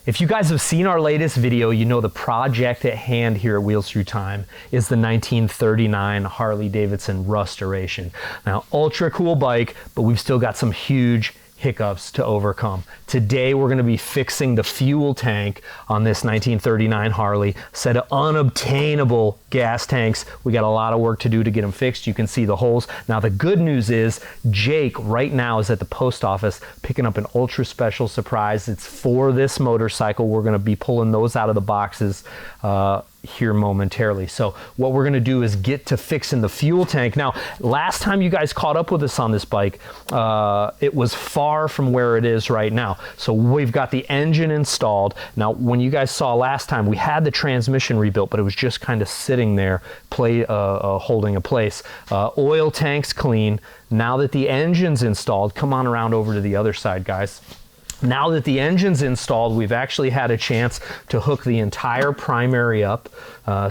If you guys have seen our latest video, you know the project at hand here at Wheels Through Time is the 1939 Harley Davidson Rustoration. Now, ultra cool bike, but we've still got some huge hiccups to overcome. Today we're going to be fixing the fuel tank on this 1939 Harley, set of unobtainable gas tanks. We got a lot of work to do to get them fixed. You can see the holes. Now the good news is Jake right now is at the post office picking up an ultra special surprise. It's for this motorcycle. We're going to be pulling those out of the boxes here momentarily. So what we're going to do is get to fixing the fuel tank. Now, last time you guys caught up with us on this bike, it was far from where it is right now. So we've got the engine installed. Now, when you guys saw last time, we had the transmission rebuilt, but it was just kind of sitting there, holding a place. Oil tank's clean. Now that the engine's installed, come on around over to the other side, guys. Now that the engine's installed, we've actually had a chance to hook the entire primary up.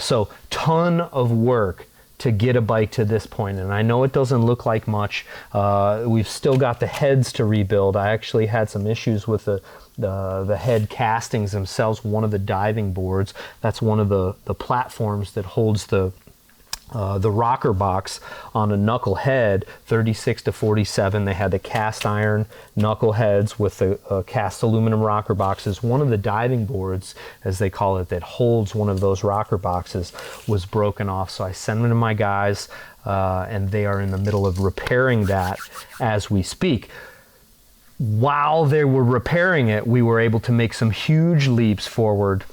So ton of work to get a bike to this point. And I know it doesn't look like much. We've still got the heads to rebuild. I actually had some issues with the head castings themselves. One of the diving boards, that's one of the platforms that holds the rocker box on a knuckle head, 36 to 47. They had the cast iron knuckle heads with the cast aluminum rocker boxes. One of the diving boards, as they call it, that holds one of those rocker boxes was broken off. So I sent them to my guys and they are in the middle of repairing that as we speak. While they were repairing it, we were able to make some huge leaps forward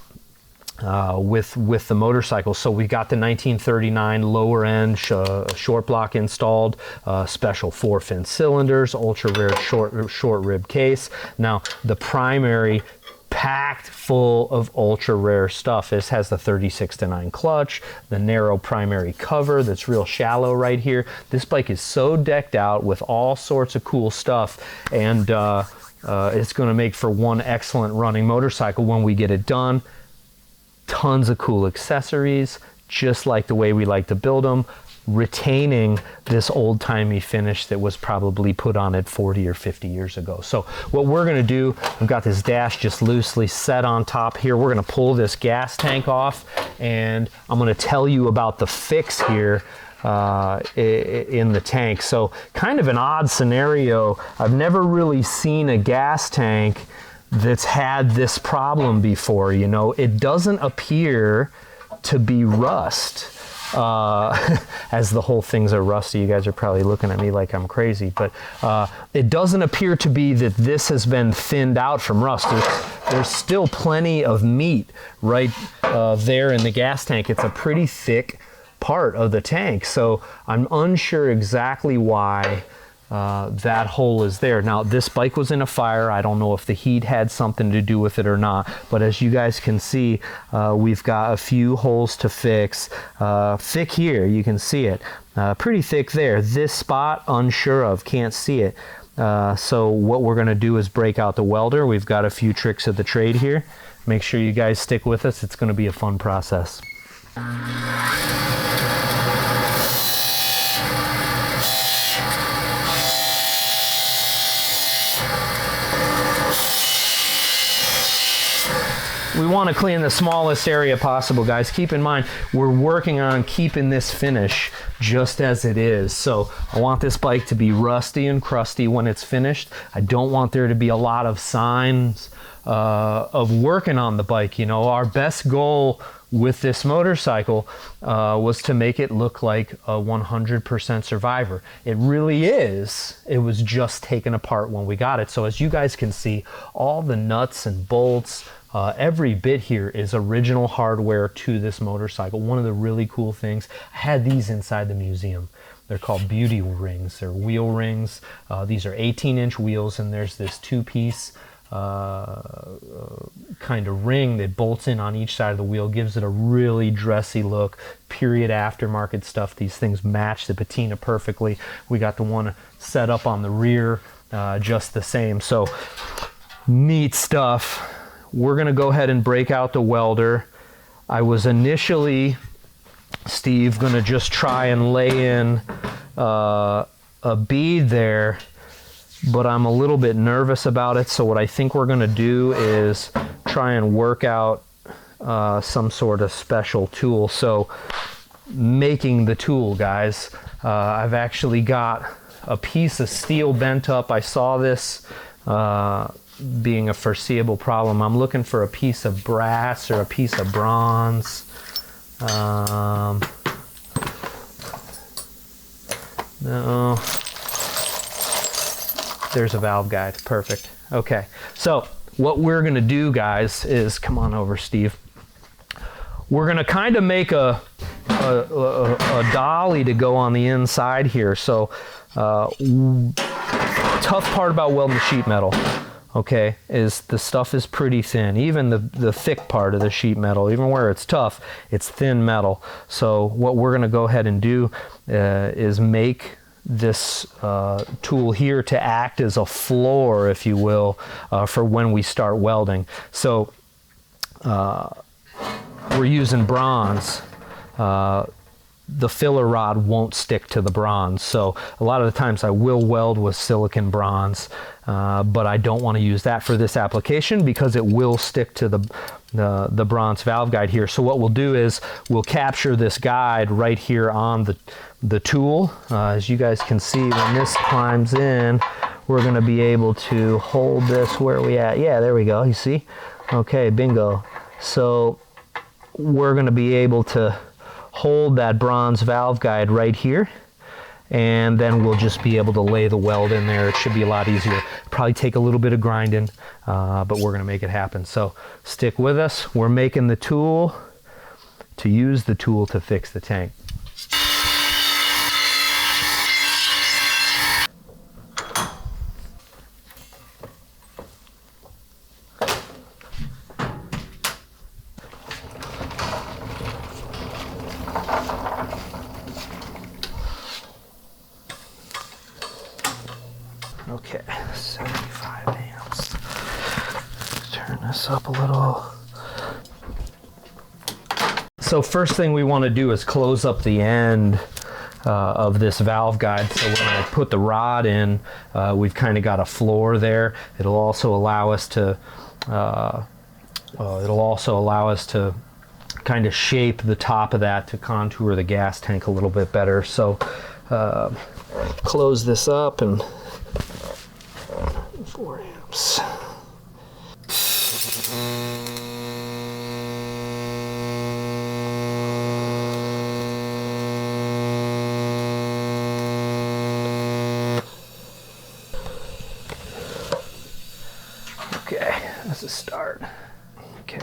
with the motorcycle. So we got the 1939 lower end short block installed, special 4-fin cylinders, ultra rare short rib case. Now the primary packed full of ultra rare stuff. This has the 36-9 clutch, the narrow primary cover that's real shallow right here. This bike is so decked out with all sorts of cool stuff, and it's going to make for one excellent running motorcycle when we get it done. Tons of cool accessories, just like the way we like to build them, retaining this old-timey finish that was probably put on it 40 or 50 years ago. So what we're going to do, I've got this dash just loosely set on top here. We're going to pull this gas tank off, and I'm going to tell you about the fix here in the tank. So kind of an odd scenario. I've never really seen a gas tank that's had this problem before. You know, it doesn't appear to be rust. As the whole things are rusty, you guys are probably looking at me like I'm crazy, but it doesn't appear to be that this has been thinned out from rust. There's still plenty of meat right there in the gas tank. It's a pretty thick part of the tank, so I'm unsure exactly why that hole is there. Now, this bike was in a fire. I don't know if the heat had something to do with it or not, but as you guys can see, we've got a few holes to fix. Thick here, you can see it. Pretty thick there. This spot, unsure of, can't see it. So what we're gonna do is break out the welder. We've got a few tricks of the trade here. Make sure you guys stick with us. It's gonna be a fun process. We want to clean the smallest area possible, guys. Keep in mind, we're working on keeping this finish just as it is. So I want this bike to be rusty and crusty when it's finished. I don't want there to be a lot of signs of working on the bike. You know, our best goal with this motorcycle was to make it look like a 100% survivor. It really is. It was just taken apart when we got it. So as you guys can see, all the nuts and bolts, every bit here is original hardware to this motorcycle. One of the really cool things, I had these inside the museum. They're called beauty rings. They're wheel rings. These are 18-inch wheels, and there's this two-piece kind of ring that bolts in on each side of the wheel, gives it a really dressy look. Period aftermarket stuff. These things match the patina perfectly. We got the one set up on the rear just the same. So neat stuff. We're gonna go ahead and break out the welder. I was initially, Steve, gonna just try and lay in a bead there, but I'm a little bit nervous about it. So what I think we're gonna do is try and work out some sort of special tool. So making the tool, guys, I've actually got a piece of steel bent up. I saw this being a foreseeable problem. I'm looking for a piece of brass or a piece of bronze. No. There's a valve guide. Perfect. Okay. So what we're going to do, guys, is, come on over, Steve. We're going to kind of make a dolly to go on the inside here. So tough part about welding the sheet metal, okay, is the stuff is pretty thin. Even the thick part of the sheet metal, even where it's tough, it's thin metal. So what we're going to go ahead and do is make this tool here to act as a floor, if you will, for when we start welding. So we're using bronze. The filler rod won't stick to the bronze, so a lot of the times I will weld with silicon bronze, but I don't want to use that for this application because it will stick to the bronze valve guide here. So what we'll do is we'll capture this guide right here on the tool. As you guys can see, when this climbs in, we're going to be able to hold this. Where are we at? Yeah, there we go. You see? Okay, bingo. So we're going to be able to hold that bronze valve guide right here, and then we'll just be able to lay the weld in there. It should be a lot easier. Probably take a little bit of grinding, but we're going to make it happen. So stick with us. We're making the tool to use the tool to fix the tank. Okay, 75 amps. Turn this up a little. So first thing we want to do is close up the end of this valve guide. So when I put the rod in, we've kind of got a floor there. It'll also allow us to kind of shape the top of that to contour the gas tank a little bit better. So close this up, and 4 amps. Okay, that's a start. Okay.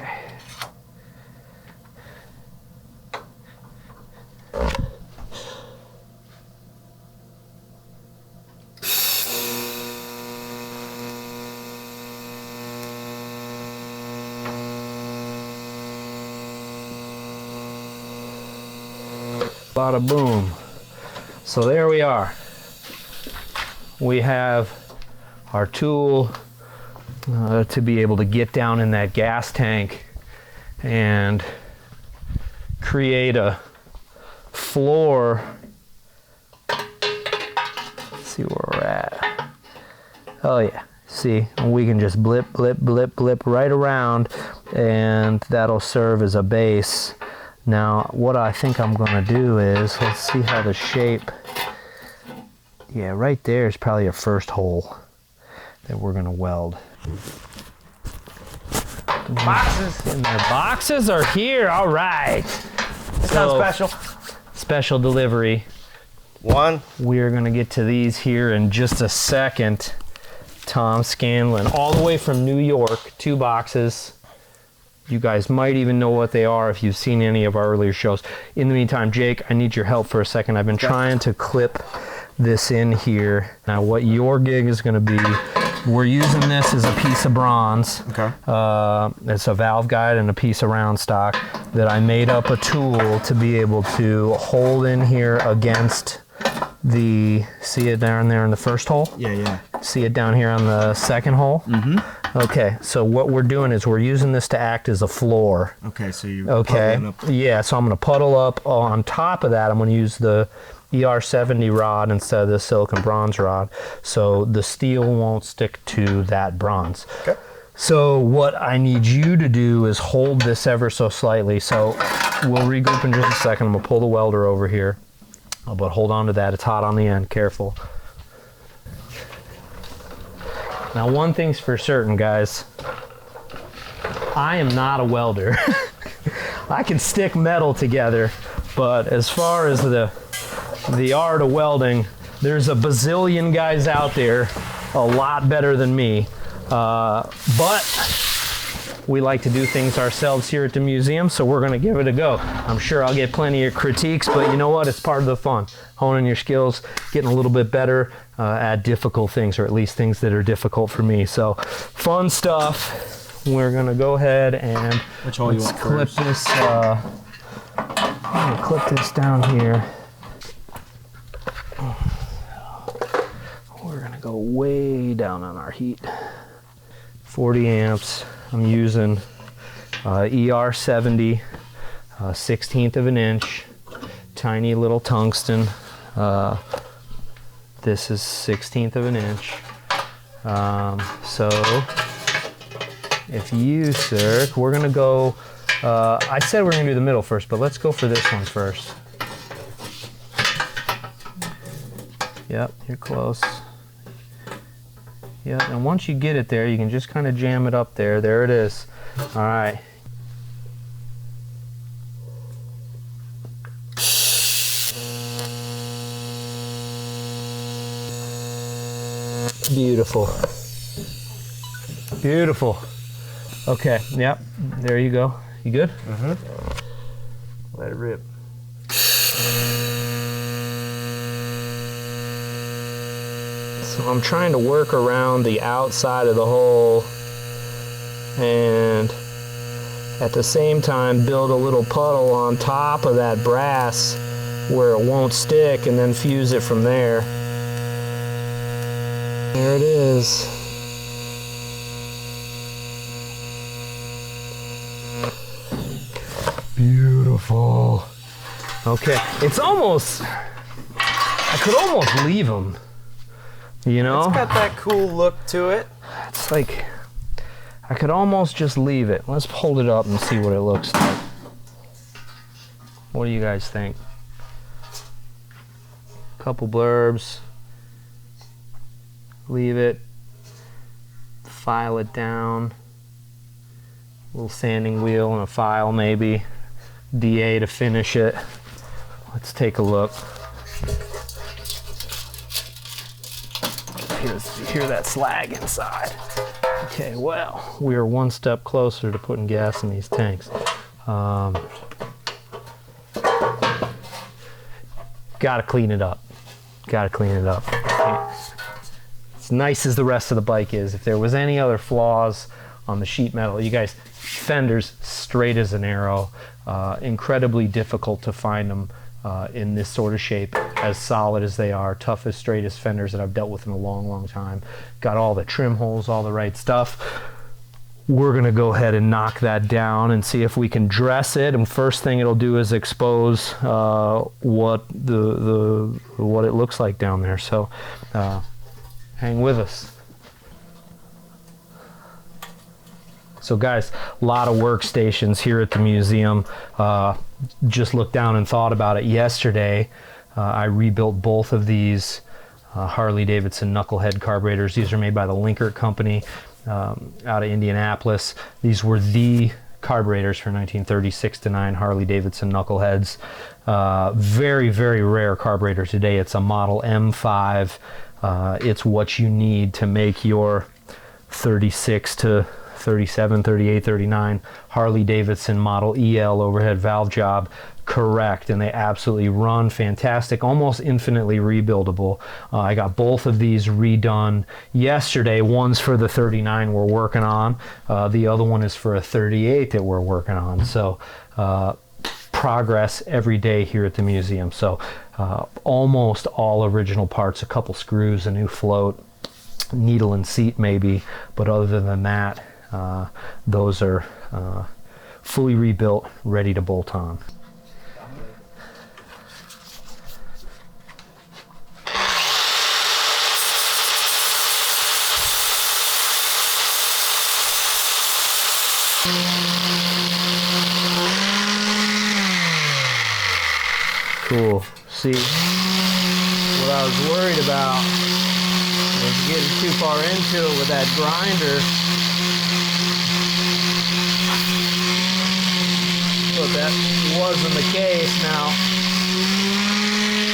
Bada boom. So there we are. We have our tool to be able to get down in that gas tank and create a floor. Let's see where we're at. Oh yeah, see, we can just blip, blip, blip, blip right around, and that'll serve as a base. Now, what I think I'm going to do is, let's see how the shape, yeah, right there is probably a first hole that we're going to weld. Boxes. And their boxes are here, all right. Sounds special. Special delivery. One. We're going to get to these here in just a second. Tom Scanlon, all the way from New York, 2 boxes. You guys might even know what they are if you've seen any of our earlier shows. In the meantime, Jake, I need your help for a second. I've been trying to clip this in here. Now, what your gig is going to be, we're using this as a piece of bronze. Okay. It's a valve guide and a piece of round stock that I made up a tool to be able to hold in here against the, see it down there in the first hole? Yeah, yeah. See it down here on the second hole? Mm-hmm. Okay, so what we're doing is we're using this to act as a floor. Okay, so you puddling up. Yeah, so I'm going to puddle up. On top of that, I'm going to use the ER70 rod instead of the silicon bronze rod, so the steel won't stick to that bronze. Okay. So what I need you to do is hold this ever so slightly. So we'll regroup in just a second. I'm gonna pull the welder over here. Oh, but hold on to that, it's hot on the end, careful. Now one thing's for certain, guys. I am not a welder. I can stick metal together, but as far as the art of welding, there's a bazillion guys out there a lot better than me. But we like to do things ourselves here at the museum, so we're gonna give it a go. I'm sure I'll get plenty of critiques, but you know what? It's part of the fun. Honing your skills, getting a little bit better at difficult things, or at least things that are difficult for me. So fun stuff. We're gonna go ahead and which hole you want clip first? this. I'm gonna clip this down here. We're gonna go way down on our heat. 40 amps. I'm using ER70, 1/16 of an inch, tiny little tungsten. This is 1/16 of an inch. So if you, sir, we're gonna go, I said we're gonna do the middle first, but let's go for this one first. Yep, you're close. Yep, and once you get it there, you can just kind of jam it up there. There it is. All right. Beautiful. Beautiful. Okay, yep, there you go. You good? Mm-hmm. Let it rip. So I'm trying to work around the outside of the hole and at the same time build a little puddle on top of that brass where it won't stick, and then fuse it from there. There it is. Beautiful. Okay, it's almost, I could almost leave them. You know? It's got that cool look to it. It's like, I could almost just leave it. Let's hold it up and see what it looks like. What do you guys think? Couple blurbs. Leave it. File it down. A little sanding wheel and a file maybe. DA to finish it. Let's take a look. Hear that slag inside. Okay, well, we are one step closer to putting gas in these tanks. Gotta clean it up. Gotta clean it up. As nice as the rest of the bike is, if there was any other flaws on the sheet metal, you guys, fenders straight as an arrow. Incredibly difficult to find them in this sort of shape, as solid as they are, tough as straight as fenders that I've dealt with in a long time. Got all the trim holes, all the right stuff. We're gonna go ahead and knock that down and see if we can dress it, and first thing it'll do is expose what it looks like down there. So hang with us. So guys, a lot of workstations here at the museum. Just looked down and thought about it yesterday. I rebuilt both of these Harley Davidson knucklehead carburetors. These are made by the Linkert company out of Indianapolis. These were the carburetors for 1936-9 Harley Davidson knuckleheads. Very, very rare carburetor today. It's a model M5. It's what you need to make your 36 to 37, 38, 39 Harley Davidson model EL overhead valve job correct, and they absolutely run fantastic, almost infinitely rebuildable. I got both of these redone yesterday. One's for the 39 we're working on, the other one is for a 38 that we're working on. So progress every day here at the museum. So almost all original parts, a couple screws, a new float, needle and seat maybe, but other than that, those are fully rebuilt, ready to bolt on. cool. See, what I was worried about was getting too far into it with that grinder. But that wasn't the case. Now,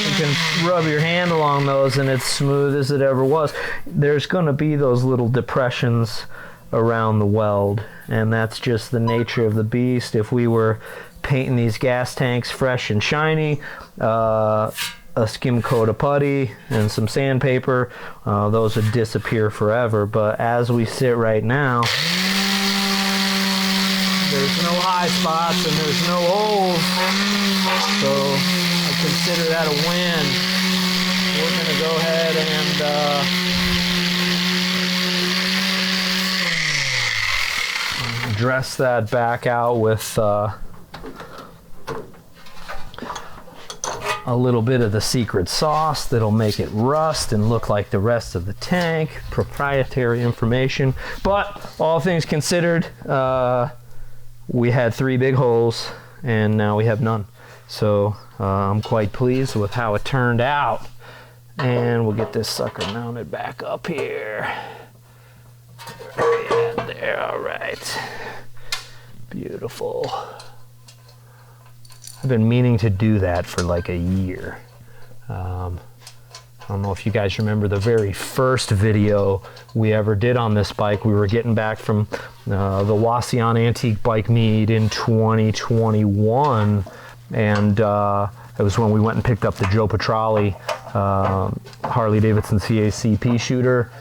you can rub your hand along those and it's smooth as it ever was. There's going to be those little depressions around the weld, and that's just the nature of the beast. If we were painting these gas tanks fresh and shiny, a skim coat of putty and some sandpaper, those would disappear forever. But as we sit right now, there's no high spots and there's no holes, so I consider that a win. We're going to go ahead and dress that back out with a little bit of the secret sauce that'll make it rust and look like the rest of the tank. Proprietary information, but all things considered, we had 3 big holes and now we have none. So I'm quite pleased with how it turned out. And we'll get this sucker mounted back up here. There, all right. Beautiful. I've been meaning to do that for like a year. I don't know if you guys remember the very first video we ever did on this bike. We were getting back from the Wasion Antique Bike Meet in 2021, and it was when we went and picked up the Joe Petrali Harley Davidson CACP shooter.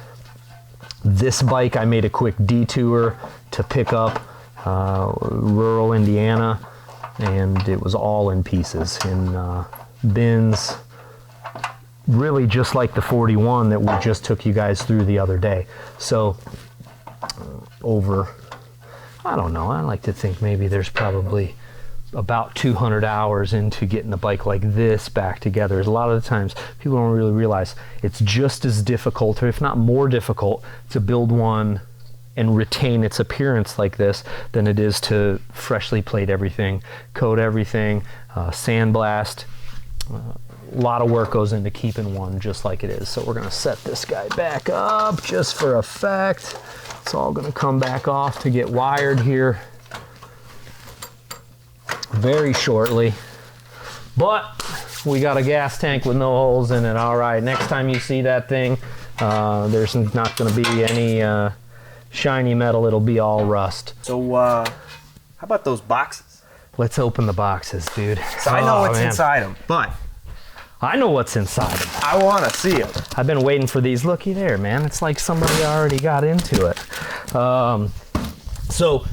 This bike I made a quick detour to pick up rural Indiana, and it was all in pieces, in bins, really just like the 41 that we just took you guys through the other day. So over, I don't know, I like to think maybe there's probably about 200 hours into getting a bike like this back together. A lot of the times people don't really realize it's just as difficult, or if not more difficult, to build one and retain its appearance like this than it is to freshly plate everything, coat everything, sandblast. A lot of work goes into keeping one just like it is. So we're gonna set this guy back up just for effect. It's all gonna come back off to get wired here very shortly. But we got a gas tank with no holes in it. All right, next time you see that thing, there's not gonna be any shiny metal. It'll be all rust. So how about those boxes? Let's open the boxes, dude. So I know what's inside them, but I know what's inside them. I want to see them. I've been waiting for these. Looky there, man. It's like somebody already got into it. So,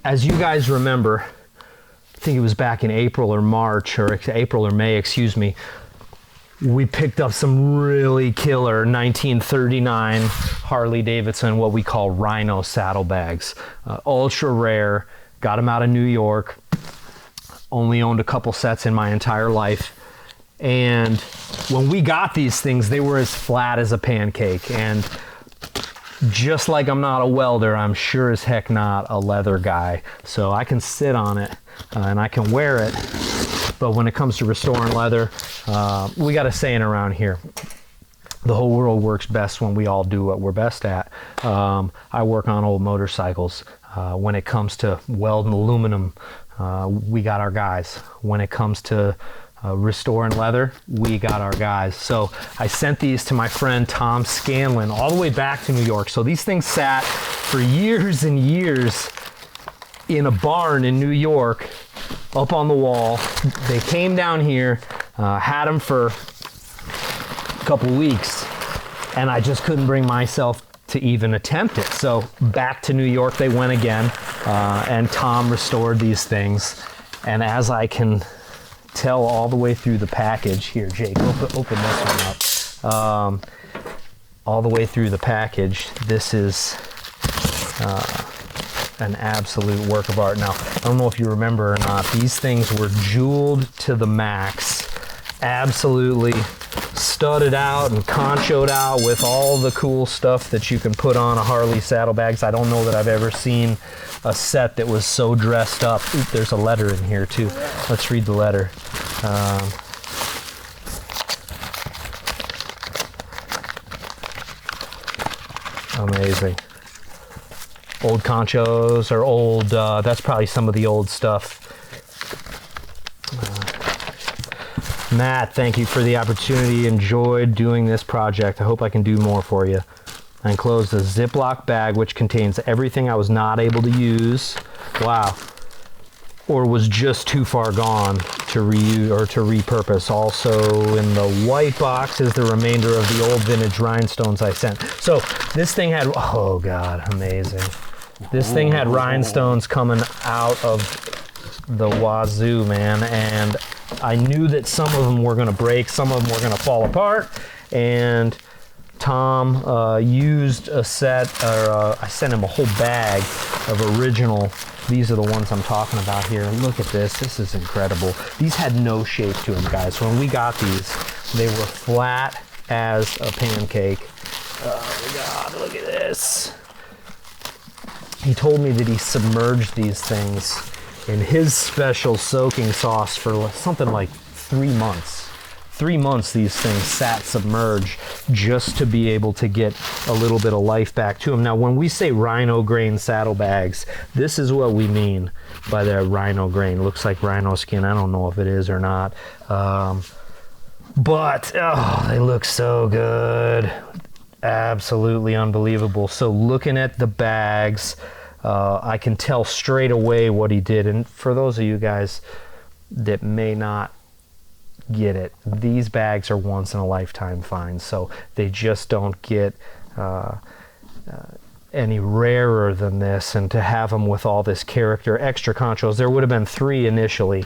as you guys remember, I think it was back in April or March, or April or May, excuse me, we picked up some really killer 1939 Harley Davidson, what we call Rhino saddlebags. Ultra rare. Got them out of New York. Only owned a couple sets in my entire life. And when we got these things, they were as flat as a pancake. And just like I'm not a welder, I'm sure as heck not a leather guy. So I can sit on it and I can wear it. But when it comes to restoring leather, we got a saying around here: the whole world works best when we all do what we're best at. I work on old motorcycles. When it comes to welding aluminum, we got our guys. When it comes to restoring leather, we got our guys. So I sent these to my friend Tom Scanlon all the way back to New York. So these things sat for years and years in a barn in New York, up on the wall. They came down here, had them for a couple weeks, and I just couldn't bring myself to even attempt it. So back to New York they went again, and Tom restored these things. And as I can tell all the way through the package, here, Jake, open this one up. All the way through the package, this is an absolute work of art. Now, I don't know if you remember or not, these things were jeweled to the max. Absolutely studded out and conchoed out with all the cool stuff that you can put on a Harley saddlebags. I don't know that I've ever seen a set that was so dressed up. Oop, there's a letter in here too. Let's read the letter. Amazing. Old conchos or old, that's probably some of the old stuff. Matt, thank you for the opportunity. Enjoyed doing this project. I hope I can do more for you. I enclosed a Ziploc bag which contains everything I was not able to use. Wow. Or was just too far gone to reuse or to repurpose. Also in the white box is the remainder of the old vintage rhinestones I sent. So this thing had, oh God, amazing. This thing had rhinestones coming out of the wazoo, man. And I knew that some of them were gonna break, some of them were gonna fall apart. And Tom used a set, or I sent him a whole bag of original. These are the ones I'm talking about here. Look at this. This is incredible. These had no shape to them, guys. When we got these, they were flat as a pancake. Oh my God, look at this. He told me that he submerged these things in his special soaking sauce for something like 3 months. 3 months these things sat submerged just to be able to get a little bit of life back to them. Now when we say rhino grain saddlebags, this is what we mean by that rhino grain. Looks like rhino skin. I don't know if it is or not. But oh, they look so good. Absolutely unbelievable. So looking at the bags, I can tell straight away what he did. And for those of you guys that may not get it, these bags are once in a lifetime finds, so they just don't get any rarer than this. And to have them with all this character, extra conchos, there would have been 3 initially.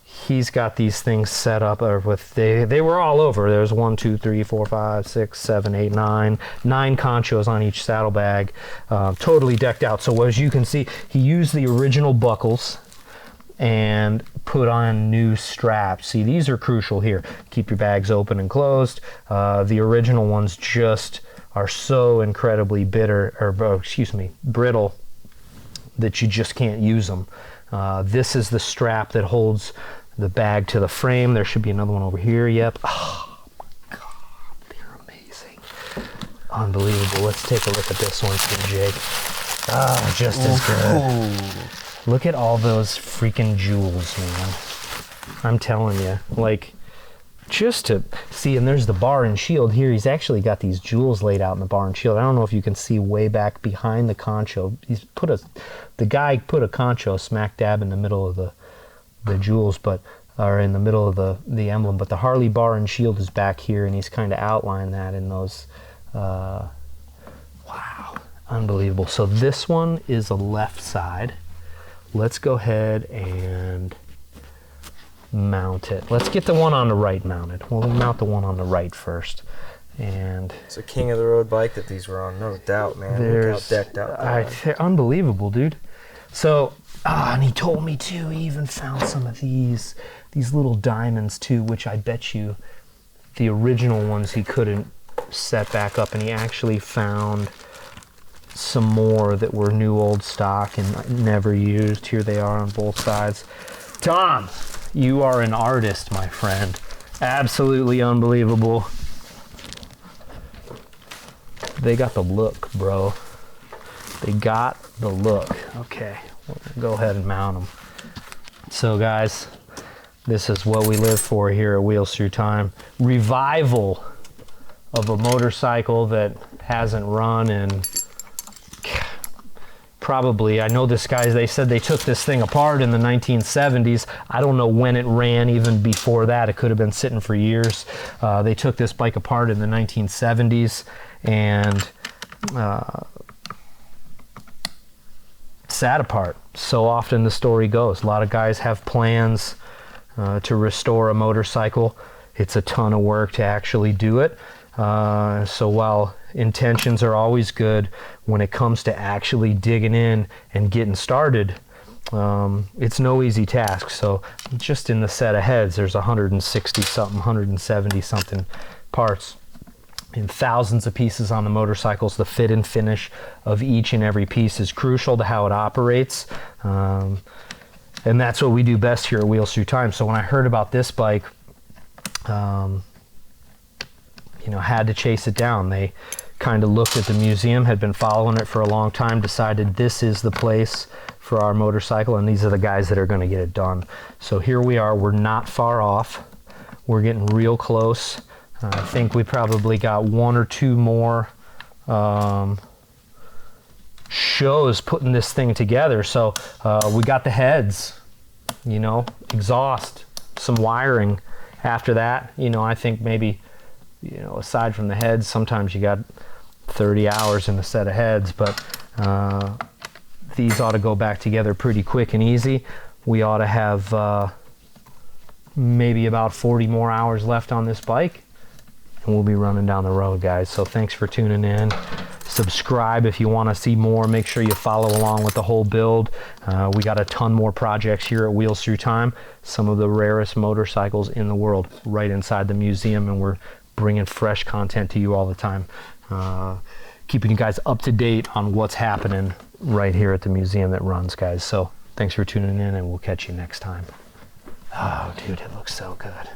He's got these things set up with, they were all over. There's 1, 2, 3, 4, 5, 6, 7, 8, 9 conchos on each saddlebag, totally decked out. So as you can see, he used the original buckles and put on new straps. See, these are crucial here. Keep your bags open and closed. The original ones just are so incredibly brittle that you just can't use them. This is the strap that holds the bag to the frame. There should be another one over here. Yep. Oh my God, they're amazing. Unbelievable. Let's take a look at this one too, Jake. Ah, just as good. Look at all those freaking jewels, man. I'm telling you, like, just to see. And there's the bar and shield here. He's actually got these jewels laid out in the bar and shield. I don't know if you can see way back behind the concho. The guy put a concho smack dab in the middle of the jewels, or in the middle of the emblem. But the Harley bar and shield is back here, and he's kind of outlined that in those. Wow, unbelievable. So this one is a left side. Let's go ahead and mount it. Let's get the one on the right mounted. We'll mount the one on the right first. And it's a king of the road bike that these were on, no doubt, man. Look how decked out. Unbelievable, dude. So, and he told me too, he even found some of these little diamonds too, which I bet you the original ones he couldn't set back up, and he actually found some more that were new old stock and never used. Here they are on both sides. Tom, you are an artist, my friend. Absolutely unbelievable. They got the look, bro. They got the look. Okay, we're gonna go ahead and mount them. So guys, this is what we live for here at Wheels Through Time. Revival of a motorcycle that hasn't run in probably, I know this guy, they said they took this thing apart in the 1970s. I don't know when it ran, even before that. It could have been sitting for years. They took this bike apart in the 1970s and sat apart. So often the story goes. A lot of guys have plans to restore a motorcycle. It's a ton of work to actually do it. So while intentions are always good, when it comes to actually digging in and getting started, it's no easy task. So just in the set of heads, there's 160 something, 170 something parts and thousands of pieces on the motorcycles. The fit and finish of each and every piece is crucial to how it operates. And that's what we do best here at Wheels Through Time. So when I heard about this bike, you know, had to chase it down. They kind of looked at the museum, had been following it for a long time, decided this is the place for our motorcycle, and these are the guys that are going to get it done. So here we are. We're not far off. We're getting real close. I think we probably got 1 or 2 more shows putting this thing together. So we got the heads, you know, exhaust, some wiring. After that, you know, I think maybe, you know, aside from the heads, sometimes you got 30 hours in a set of heads, but these ought to go back together pretty quick and easy. We ought to have maybe about 40 more hours left on this bike, and we'll be running down the road, guys. So thanks for tuning in. Subscribe if you want to see more. Make sure you follow along with the whole build. We got a ton more projects here at Wheels Through Time. Some of the rarest motorcycles in the world right inside the museum, and we're bringing fresh content to you all the time. Keeping you guys up to date on what's happening right here at the museum that runs, guys. So thanks for tuning in, and we'll catch you next time. Oh, dude, it looks so good.